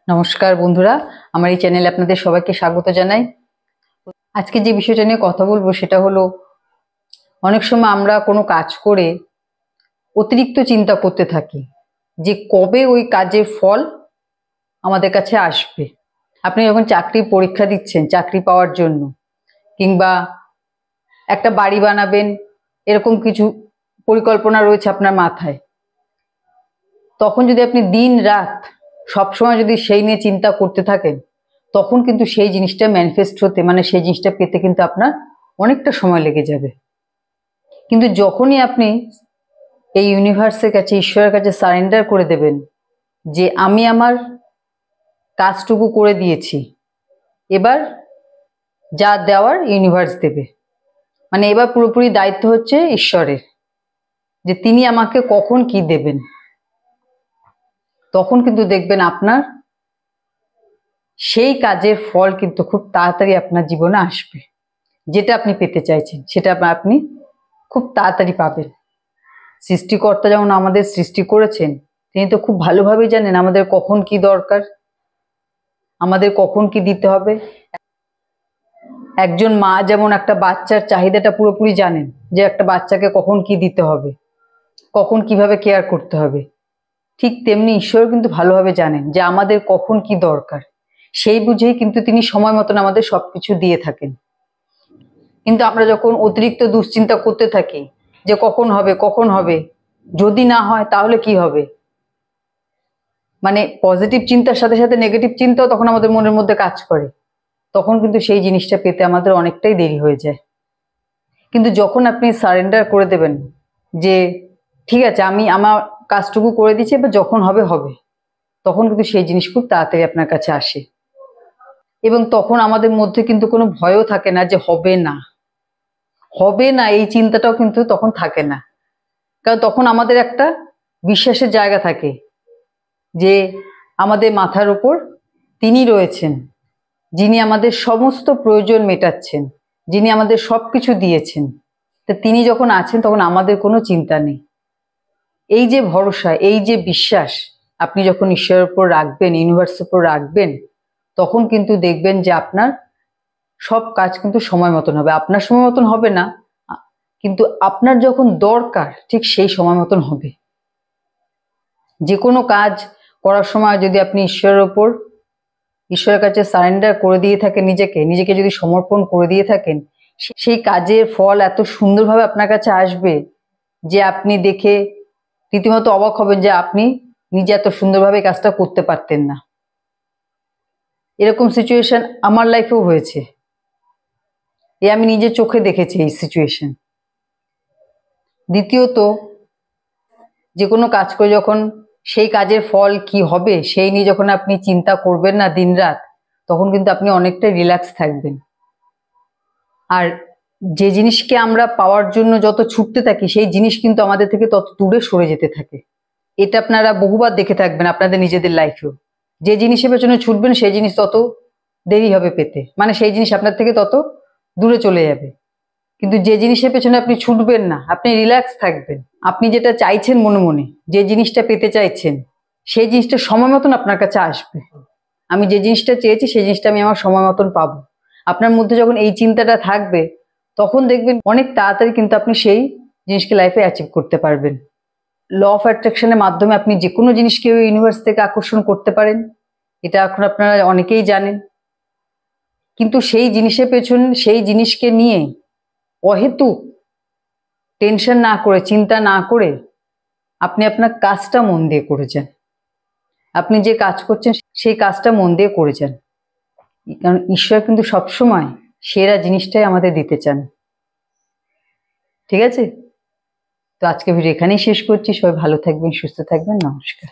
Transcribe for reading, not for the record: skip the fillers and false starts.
নমস্কার বন্ধুরা, আমার এই চ্যানেলে আপনাদের সবাইকে স্বাগত জানাই। আজকে যে বিষয়টা নিয়ে কথা বলবো সেটা হলো, অনেক সময় আমরা কোনো কাজ করে অতিরিক্ত চিন্তা করতে থাকি যে কবে ওই কাজের ফল আমাদের কাছে আসবে। আপনি যখন চাকরির পরীক্ষা দিচ্ছেন চাকরি পাওয়ার জন্য, কিংবা একটা বাড়ি বানাবেন, এরকম কিছু পরিকল্পনা রয়েছে আপনার মাথায়, তখন যদি আপনি দিন রাত সবসময় যদি সেই নিয়ে চিন্তা করতে থাকেন, তখন কিন্তু সেই জিনিসটা ম্যানিফেস্ট হতে, মানে সেই জিনিসটা পেতে কিন্তু আপনার অনেকটা সময় লেগে যাবে। কিন্তু যখনই আপনি এই ইউনিভার্সের কাছে, ঈশ্বরের কাছে সারেন্ডার করে দেবেন যে আমি আমার কাজটুকু করে দিয়েছি, এবার যা দেওয়ার ইউনিভার্স দেবে, মানে এবার পুরোপুরি দায়িত্ব হচ্ছে ঈশ্বরের, যে তিনি আমাকে কখন কি দেবেন, তখন কিন্তু দেখবেন আপনার সেই কাজের ফল কিন্তু খুব তাড়াতাড়ি আপনার জীবনে আসবে। যেটা আপনি পেতে চাইছেন সেটা আপনি খুব তাড়াতাড়ি পাবেন। সৃষ্টিকর্তা যেমন আমাদের সৃষ্টি করেছেন, তিনি তো খুব ভালোভাবেই জানেন আমাদের কখন কি দরকার, আমাদের কখন কি দিতে হবে। একজন মা যেমন একটা বাচ্চার চাহিদাটা পুরোপুরি জানেন, যে একটা বাচ্চাকে কখন কি দিতে হবে, কখন কিভাবে কেয়ার করতে হবে, ঠিক তেমনি ঈশ্বর কিন্তু ভালোভাবে জানেন যে আমাদের কখন কি দরকার। সেই বুঝেই কিন্তু তিনি সময় মতন আমাদের সবকিছু দিয়ে থাকেন। কিন্তু আমরা যখন অতিরিক্ত দুশ্চিন্তা করতে থাকি যে কখন হবে কখন হবে, যদি না হয় তাহলে কি হবে, মানে পজিটিভ চিন্তার সাথে সাথে নেগেটিভ চিন্তাও তখন আমাদের মনের মধ্যে কাজ করে, তখন কিন্তু সেই জিনিসটা পেতে আমাদের অনেকটাই দেরি হয়ে যায়। কিন্তু যখন আপনি সারেন্ডার করে দেবেন যে ঠিক আছে, আমি আমার কাজটুকু করে দিচ্ছি, এবার যখন হবে হবে, তখন কিন্তু সেই জিনিস খুব তাড়াতাড়ি আপনার কাছে আসে। এবং তখন আমাদের মধ্যে কিন্তু কোনো ভয়ও থাকে না যে হবে না, হবে না, এই চিন্তাটাও কিন্তু তখন থাকে না। কারণ তখন আমাদের একটা বিশ্বাসের জায়গা থাকে যে আমাদের মাথার উপর তিনি রয়েছেন, যিনি আমাদের সমস্ত প্রয়োজন মেটাচ্ছেন, যিনি আমাদের সবকিছু দিয়েছেন। তো তিনি যখন আছেন তখন আমাদের কোনো চিন্তা নেই। এই যে ভরসা, এই যে বিশ্বাস আপনি যখন ঈশ্বরের উপর রাখবেন, ইউনিভার্সের উপর রাখবেন, তখন কিন্তু দেখবেন যে আপনার সব কাজ কিন্তু সময় মতন হবে। আপনার সময় মতন হবে না, কিন্তু আপনার যখন দরকার ঠিক সেই সময় মতন হবে। যে কোনো কাজ করার সময় যদি আপনি ঈশ্বরের কাছে সারেন্ডার করে দিয়ে থাকেন, নিজেকে যদি সমর্পণ করে দিয়ে থাকেন, সেই কাজের ফল এত সুন্দরভাবে আপনার কাছে আসবে যে আপনি দেখে রীতিমতো অবাক হবেন যে আপনি নিজে এত সুন্দরভাবে কাজটা করতে পারতেন না। এরকম সিচুয়েশন আমার লাইফেও হয়েছে, আমি নিজের চোখে দেখেছি এই সিচুয়েশন। দ্বিতীয়ত, যে কোনো কাজ করে যখন সেই কাজের ফল কি হবে সেই নিয়ে যখন আপনি চিন্তা করবেন না দিনরাত, তখন কিন্তু আপনি অনেকটা রিল্যাক্স থাকবেন। আর যে জিনিসকে আমরা পাওয়ার জন্য যত ছুটতে থাকি, সেই জিনিস কিন্তু আমাদের থেকে তত দূরে সরে যেতে থাকে। এটা আপনারা বহুবার দেখে থাকবেন আপনাদের নিজেদের লাইফেও। যে জিনিসের পেছনে ছুটবেন সেই জিনিস তত দেরি হবে পেতে, মানে সেই জিনিস আপনার থেকে তত দূরে চলে যাবে। কিন্তু যে জিনিসের পেছনে আপনি ছুটবেন না, আপনি রিল্যাক্স থাকবেন, আপনি যেটা চাইছেন মনে মনে, যে জিনিসটা পেতে চাইছেন, সেই জিনিসটা সময় মতন আপনার কাছে আসবে। আমি যে জিনিসটা চেয়েছি সেই জিনিসটা আমি আমার সময় মতন পাবো। আপনার মধ্যে যখন এই চিন্তাটা থাকবে, তখন দেখবেন অনেক তাড়াতাড়ি কিন্তু আপনি সেই জিনিসকে লাইফে অ্যাচিভ করতে পারবেন। ল অফ অ্যাট্রাকশনের মাধ্যমে আপনি যে কোনো জিনিসকে ইউনিভার্স থেকে আকর্ষণ করতে পারেন, এটা এখন আপনারা অনেকেই জানেন। কিন্তু সেই জিনিসের পেছন, সেই জিনিসকে নিয়ে অহেতুক টেনশন না করে, চিন্তা না করে আপনি আপনার কাজটা মন দিয়ে করে যান। আপনি যে কাজ করছেন সেই কাজটা মন দিয়ে করে যান, কারণ ঈশ্বর কিন্তু সবসময় সেরা জিনিসটাই আমাদের দিতে চান। ঠিক আছে? তো আজকে ভিডিও এখানেই শেষ করছি। সবাই ভালো থাকবেন, সুস্থ থাকবেন। নমস্কার।